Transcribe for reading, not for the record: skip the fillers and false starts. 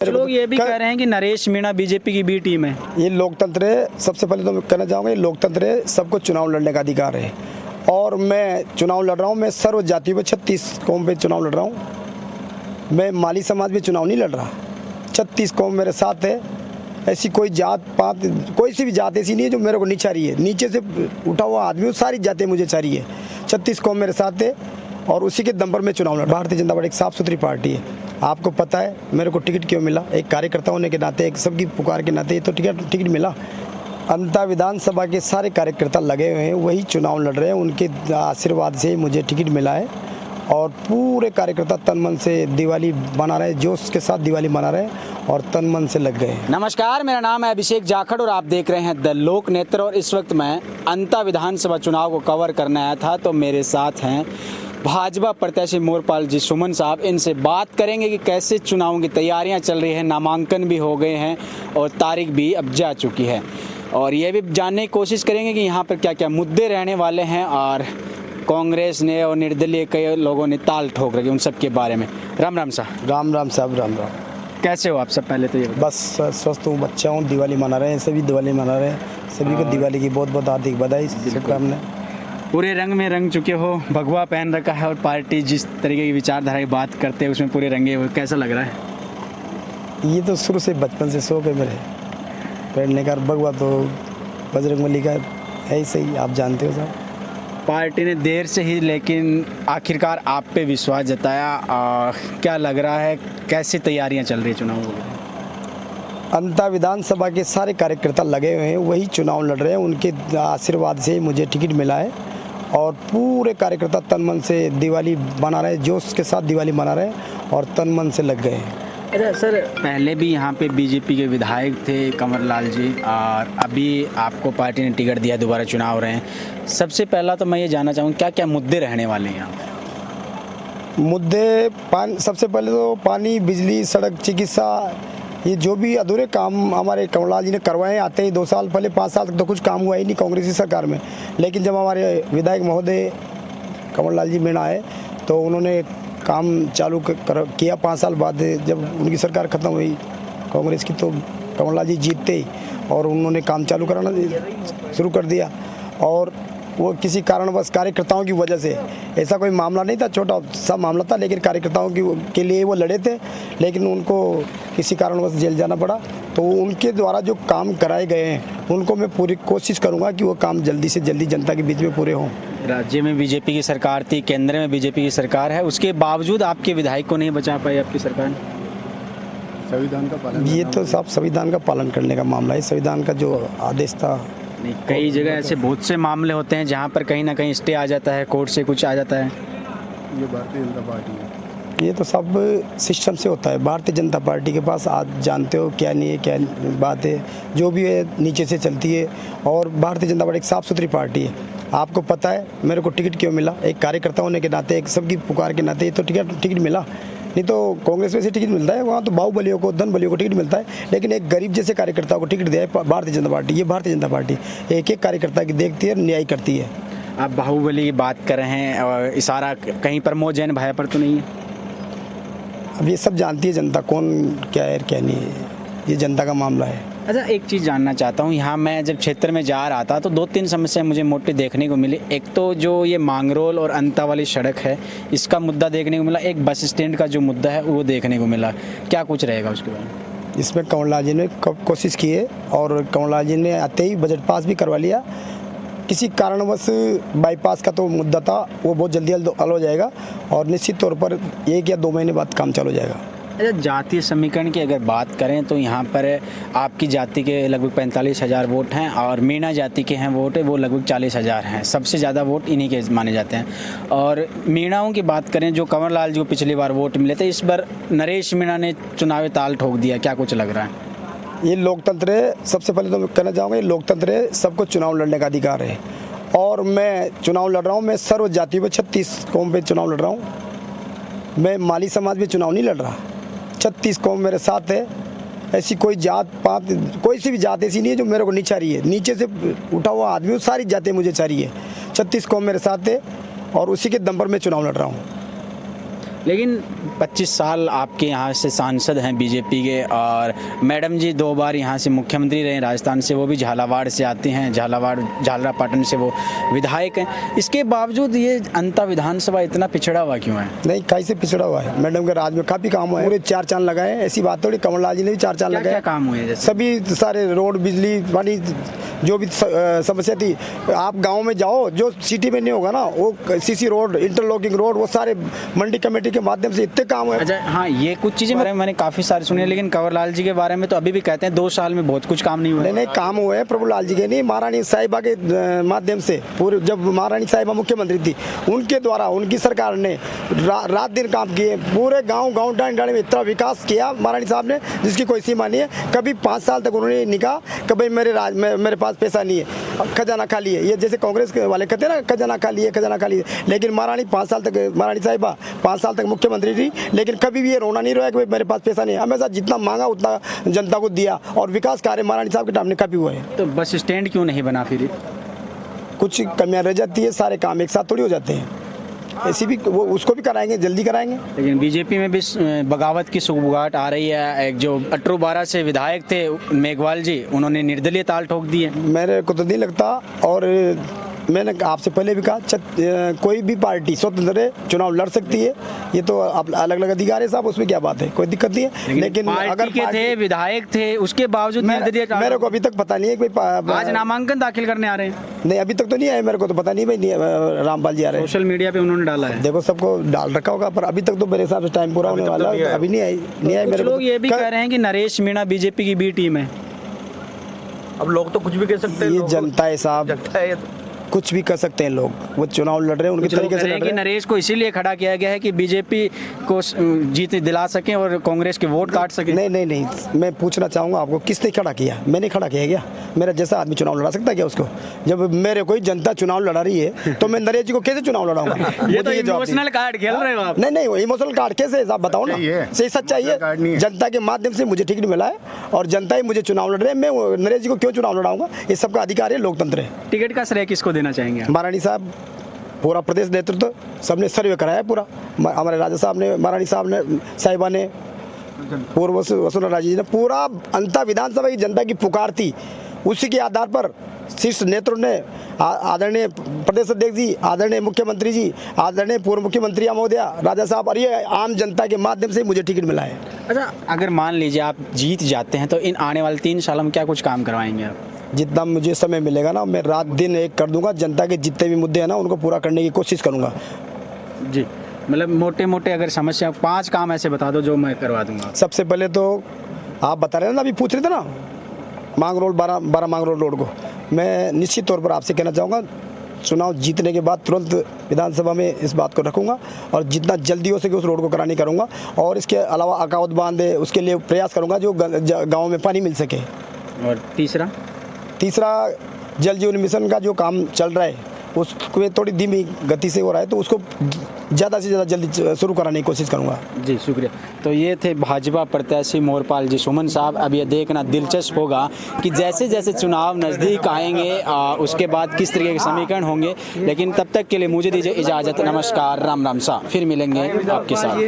कुछ लोग ये भी कह रहे हैं कि नरेश मीणा बीजेपी की बी टीम है। ये लोकतंत्र है। सबसे पहले तो मैं कहना चाहूँगा, ये लोकतंत्र है, सबको चुनाव लड़ने का अधिकार है और मैं चुनाव लड़ रहा हूँ। मैं सर्व जाति पे 36 कौम पे चुनाव लड़ रहा हूँ। मैं माली समाज पे चुनाव नहीं लड़ रहा। 36 कौम मेरे साथ है। ऐसी कोई जात पात, कोई सी भी जात ऐसी नहीं है जो मेरे को नहीं चाह रही है। नीचे से उठा हुआ आदमी, वो सारी जातें मुझे चाह रही है। 36 कौम मेरे साथ है और उसी के दम पर मैं चुनाव लड़। भारतीय जनता पार्टी एक साफ़ सुथरी पार्टी है। आपको पता है मेरे को टिकट क्यों मिला? एक कार्यकर्ता होने के नाते, एक सबकी पुकार के नाते तो टिकट मिला। अंता विधानसभा के सारे कार्यकर्ता लगे हुए हैं, वही चुनाव लड़ रहे हैं। उनके आशीर्वाद से मुझे टिकट मिला है और पूरे कार्यकर्ता तन मन से दिवाली मना रहे हैं, जोश के साथ दिवाली मना रहे हैं और तन मन से लग गए। नमस्कार, मेरा नाम है अभिषेक जाखड़ और आप देख रहे हैं द लोक नेत्र। और इस वक्त मैं अंता विधानसभा चुनाव को कवर करने आया था, तो मेरे साथ हैं भाजपा प्रत्याशी मोरपाल जी सुमन साहब। इनसे बात करेंगे कि कैसे चुनावों की तैयारियां चल रही हैं, नामांकन भी हो गए हैं और तारीख भी अब जा चुकी है। और ये भी जानने की कोशिश करेंगे कि यहाँ पर क्या क्या मुद्दे रहने वाले हैं और कांग्रेस ने और निर्दलीय कई लोगों ने ताल ठोक रखी, उन सब के बारे में। राम राम साहब। राम राम साहब, राम राम। कैसे हो आप सब? पहले तो ये बस स्वस्थ हूँ, बच्चा हूँ, दिवाली मना रहे हैं, सभी दिवाली मना रहे हैं। सभी को दिवाली की बहुत बहुत हार्दिक बधाई। शुभकामनाएं। पूरे रंग में रंग चुके हो, भगवा पहन रखा है और पार्टी जिस तरीके की विचारधारा की बात करते हैं उसमें पूरे रंगे हुए, कैसा लग रहा है? ये तो शुरू से बचपन से शौक है मेरे पहनने का। भगवा तो बजरंगबली का है ही सही, आप जानते हो साहब। पार्टी ने देर से ही लेकिन आखिरकार आप पे विश्वास जताया। क्या लग रहा है, कैसी तैयारियां चल रही है चुनाव को? अंता विधानसभा के सारे कार्यकर्ता लगे हुए हैं, वही चुनाव लड़ रहे हैं। उनके आशीर्वाद से मुझे टिकट मिला है और पूरे कार्यकर्ता तन मन से दिवाली मना रहे हैं, जोश के साथ दिवाली मना रहे हैं और तन मन से लग गए हैं। अच्छा सर, पहले भी यहाँ पे बीजेपी के विधायक थे कंवरलाल जी और अभी आपको पार्टी ने टिकट दिया, दोबारा चुनाव हो रहे हैं। सबसे पहला तो मैं ये जानना चाहूँगा क्या क्या मुद्दे रहने वाले हैं यहाँ? मुद्दे सबसे पहले तो पानी, बिजली, सड़क, चिकित्सा, ये जो भी अधूरे काम हमारे कंवरलाल जी ने करवाए हैं। आते ही 2 साल पहले, 5 साल तक तो कुछ काम हुआ ही नहीं कांग्रेस की सरकार में। लेकिन जब हमारे विधायक महोदय कंवरलाल जी मीणा आए तो उन्होंने काम चालू किया। 5 साल बाद जब उनकी सरकार ख़त्म हुई कांग्रेस की, तो कंवरलाल जी जीतते ही और उन्होंने काम चालू कराना शुरू कर दिया। और वो किसी कारणवश कार्यकर्ताओं की वजह से, ऐसा कोई मामला नहीं था, छोटा सा मामला था, लेकिन कार्यकर्ताओं के लिए वो लड़े थे, लेकिन उनको किसी कारणवश जेल जाना पड़ा। तो उनके द्वारा जो काम कराए गए हैं उनको मैं पूरी कोशिश करूँगा कि वो काम जल्दी से जल्दी जनता के बीच में पूरे हों। राज्य में बीजेपी की सरकार थी, केंद्र में बीजेपी की सरकार है, उसके बावजूद आपके विधायक को नहीं बचा पाई आपकी सरकार? संविधान का पालन, ये तो सब संविधान का पालन करने का मामला है। संविधान का जो आदेश था, नहीं, कई जगह ऐसे बहुत से मामले होते हैं जहाँ पर कहीं ना कहीं स्टे आ जाता है, कोर्ट से कुछ आ जाता है। ये भारतीय जनता पार्टी है, ये तो सब सिस्टम से होता है। भारतीय जनता पार्टी के पास आज जानते हो क्या नहीं है, क्या बात है, जो भी है नीचे से चलती है। और भारतीय जनता पार्टी एक साफ़ सुथरी पार्टी है। आपको पता है मेरे को टिकट क्यों मिला? एक कार्यकर्ता होने के नाते, एक सबकी पुकार के नाते तो टिकट मिला। नहीं तो कांग्रेस में से टिकट मिलता है, वहाँ तो बाहुबलियों को, धन बलियों को टिकट मिलता है, लेकिन एक गरीब जैसे कार्यकर्ता को टिकट दिया है भारतीय जनता पार्टी। ये भारतीय जनता पार्टी एक एक कार्यकर्ता की देखती है, न्याय करती है। आप बाहुबली की बात कर रहे हैं और इशारा कहीं प्रमोद जैन भाई पर तो नहीं है? अब ये सब जानती है जनता, कौन क्या है क्या नहीं है, ये जनता का मामला है। अच्छा, एक चीज़ जानना चाहता हूँ, यहाँ मैं जब क्षेत्र में जा रहा था तो 2-3 समस्याएं मुझे मोटी देखने को मिली। एक तो जो ये मांगरोल और अंता वाली सड़क है, इसका मुद्दा देखने को मिला। एक बस स्टैंड का जो मुद्दा है वो देखने को मिला। क्या कुछ रहेगा उसके बारे में? इसमें कंवरलाल जी ने कोशिश की है और कंवरलाल जी ने आते ही बजट पास भी करवा लिया। किसी कारणवश बाईपास का तो मुद्दा था, वो बहुत जल्दी हल हो जाएगा और निश्चित तौर पर 1 या 2 महीने बाद काम चालू हो जाएगा। अच्छा, जातीय समीकरण की अगर बात करें तो यहाँ पर आपकी जाति के लगभग 45,000 वोट हैं और मीणा जाति के हैं वोट है वो लगभग 40,000 हैं। सबसे ज़्यादा वोट इन्हीं के माने जाते हैं। और मीणाओं की बात करें, जो कंवरलाल जी को पिछली बार वोट मिले थे, इस बार नरेश मीणा ने चुनावी ताल ठोक दिया। क्या कुछ लग रहा है? ये लोकतंत्र है। सबसे पहले तो मैं कहना चाहूँगा, ये लोकतंत्र है, सबको चुनाव लड़ने का अधिकार है और मैं चुनाव लड़ रहा हूँ। मैं सर्व जाति पे 36 कौम पे चुनाव लड़ रहा हूँ। मैं माली समाज पे चुनाव नहीं लड़ रहा। 36 कौम मेरे साथ है। ऐसी कोई जात पात, कोई सी भी जात ऐसी नहीं है जो मेरे को नहीं चाह रही है। नीचे से उठा हुआ आदमी, वो सारी जातें मुझे चाह रही है। 36 कौम मेरे साथ है और उसी के दम पर मैं चुनाव लड़ रहा हूँ। लेकिन 25 साल आपके यहाँ से सांसद हैं बीजेपी के, और मैडम जी 2 बार यहाँ से मुख्यमंत्री रहे राजस्थान से, वो भी झालावाड़ से आती हैं, झालरापाटन से वो विधायक हैं। इसके बावजूद ये अंता विधानसभा इतना पिछड़ा हुआ क्यों है? नहीं, कैसे पिछड़ा हुआ है? मैडम के राज में काफ़ी काम हुआ है, पूरे 4 चांद लगाए। ऐसी बात थोड़ी, कमलनाथ जी ने भी 4 चांद लगाए। क्या काम हुए? जैसे सभी सारे रोड, बिजली, पानी, जो भी समस्या थी, आप गांव में जाओ, जो सिटी में नहीं होगा ना, वो सीसी रोड, इंटरलॉकिंग रोड, वो सारे मंडी कमेटी के माध्यम से इतने काम हुए। अच्छा, हाँ, ये कुछ चीज़ें मैंने काफ़ी सारी सुनी है, लेकिन कंवरलाल जी के बारे में तो अभी भी कहते हैं 2 साल में बहुत कुछ काम नहीं हुआ। नहीं, काम हुए हैं प्रभुलाल जी के नहीं, महारानी साहिबा के माध्यम से। पूरे जब महारानी साहिबा मुख्यमंत्री थी, उनके द्वारा, उनकी सरकार ने रात दिन काम किए। पूरे गाँव डांडे में इतना विकास किया महारानी साहब ने, जिसकी कोई सीमा नहीं है। कभी 5 साल तक उन्होंने नहीं कहा कि भाई मेरे पास पैसा नहीं है, खजाना खाली है। ये जैसे कांग्रेस के वाले कहते हैं ना, खजाना खाली है, खजाना खाली है। लेकिन महारानी 5 साल तक, महारानी साहिबा 5 साल तक मुख्यमंत्री थी, लेकिन कभी भी ये रोना नहीं रोया कि मेरे पास पैसा नहीं है। हमेशा जितना मांगा उतना जनता को दिया, और विकास कार्य महारानी साहब के टाइम में काफ़ी हुआ है। तो बस स्टैंड क्यों नहीं बना? फिर कुछ कमियां रह जाती है, सारे काम एक साथ थोड़ी हो जाते हैं। ऐसी भी वो उसको भी कराएंगे, जल्दी कराएंगे। लेकिन बीजेपी में भी बगावत की सुगबुगाहट आ रही है। एक जो 18-12 से विधायक थे मेघवाल जी, उन्होंने निर्दलीय ताल ठोक दी है। मेरे को तो नहीं लगता, और मैंने आपसे पहले भी कहा, कोई भी पार्टी स्वतंत्र चुनाव लड़ सकती है। ये तो अलग अलग अधिकार है साहब, उसमें क्या बात है, कोई दिक्कत नहीं है। लेकिन अगर के थे, विधायक थे, उसके बावजूद मेरे को अभी तक पता नहीं है कि आज नामांकन दाखिल करने आ रहे हैं। नहीं, अभी तक तो नहीं आए, मेरे को तो पता नहीं भाई। रामपाल जी आ रहे हैं, सोशल मीडिया पे उन्होंने डाला है। देखो, सबको डाल रखा होगा, पर अभी तक तो मेरे हिसाब से टाइम पूरा होने वाला है, अभी नहीं आई। मेरे लोग ये भी कह रहे हैं कि नरेश मीणा बीजेपी की बी टीम है। अब लोग तो कुछ भी कह सकते हैं, ये जनता है साहब, कुछ भी कर सकते हैं लोग। वो चुनाव लड़ रहे हैं, उनके तरीके से लड़ रहे हैं। नरेश को इसीलिए खड़ा किया गया है कि बीजेपी को जीत दिला सकें और कांग्रेस के वोट काट सकें। नहीं, मैं पूछना चाहूँगा आपको, किसने खड़ा किया? मैंने खड़ा किया क्या? मेरा जैसा आदमी चुनाव लड़ा सकता है क्या उसको? जब मेरे कोई जनता चुनाव लड़ा रही है, तो मैं नरेश जी को कैसे चुनाव लड़ाऊंगा? ये तो इमोशनल कार्ड खेल रहे हो आप। नहीं, इमोशनल कार्ड कैसे? आप बताओ ना, सही सच्चाई है। जनता के माध्यम से मुझे ठीक नहीं मिला है, और जनता ही मुझे चुनाव लड़ रहे हैं। मैं नरेश जी को क्यों चुनाव लड़ाऊंगा? ये सबका अधिकार है, लोकतंत्र है। टिकट का श्रेय किसको देना चाहेंगे? महारानी साहब, पूरा प्रदेश नेतृत्व सबने सर्वे कराया पूरा। हमारे राजा साहब ने, महारानी साहब ने, साहिबा ने, पूर्व वसुंधरा राजे जी ने, पूरा अंता विधानसभा की जनता की पुकार थी, उसी के आधार पर शीर्ष नेतृत्व ने, आदरणीय प्रदेश अध्यक्ष जी, आदरणीय मुख्यमंत्री जी, आदरणीय पूर्व मुख्यमंत्री महोदया, राजा साहब, और ये आम जनता के माध्यम से मुझे टिकट मिला है। अच्छा, अगर मान लीजिए आप जीत जाते हैं, तो इन आने वाले 3 सालों में क्या कुछ काम करवाएंगे आप? जितना मुझे समय मिलेगा ना, मैं रात दिन एक कर दूंगा। जनता के जितने भी मुद्दे हैं ना, उनको पूरा करने की कोशिश करूंगा। जी, मतलब मोटे मोटे अगर समस्या 5 काम ऐसे बता दो जो मैं करवा दूंगा। सबसे पहले तो आप बता रहे हैं ना, अभी पूछ रहे थे ना, मांग रोड 12 मांग रोड को मैं निश्चित तौर पर आपसे कहना चाहूँगा, चुनाव जीतने के बाद तुरंत विधानसभा में इस बात को रखूँगा, और जितना जल्दी हो सके उस रोड को कराने करूँगा। और इसके अलावा अकाउट बांध है, उसके लिए प्रयास करूँगा, जो गाँव में पानी मिल सके। और तीसरा जल जीवन मिशन का जो काम चल रहा है, उसको थोड़ी धीमी गति से हो रहा है, तो उसको ज़्यादा से ज़्यादा जल्दी शुरू कराने की कोशिश करूँगा। जी, शुक्रिया। तो ये थे भाजपा प्रत्याशी मोरपाल जी सुमन साहब। अब ये देखना दिलचस्प होगा कि जैसे जैसे चुनाव नज़दीक आएंगे, उसके बाद किस तरीके के समीकरण होंगे। लेकिन तब तक के लिए मुझे दीजिए इजाज़त। नमस्कार, राम राम सा, फिर मिलेंगे आपके साथ।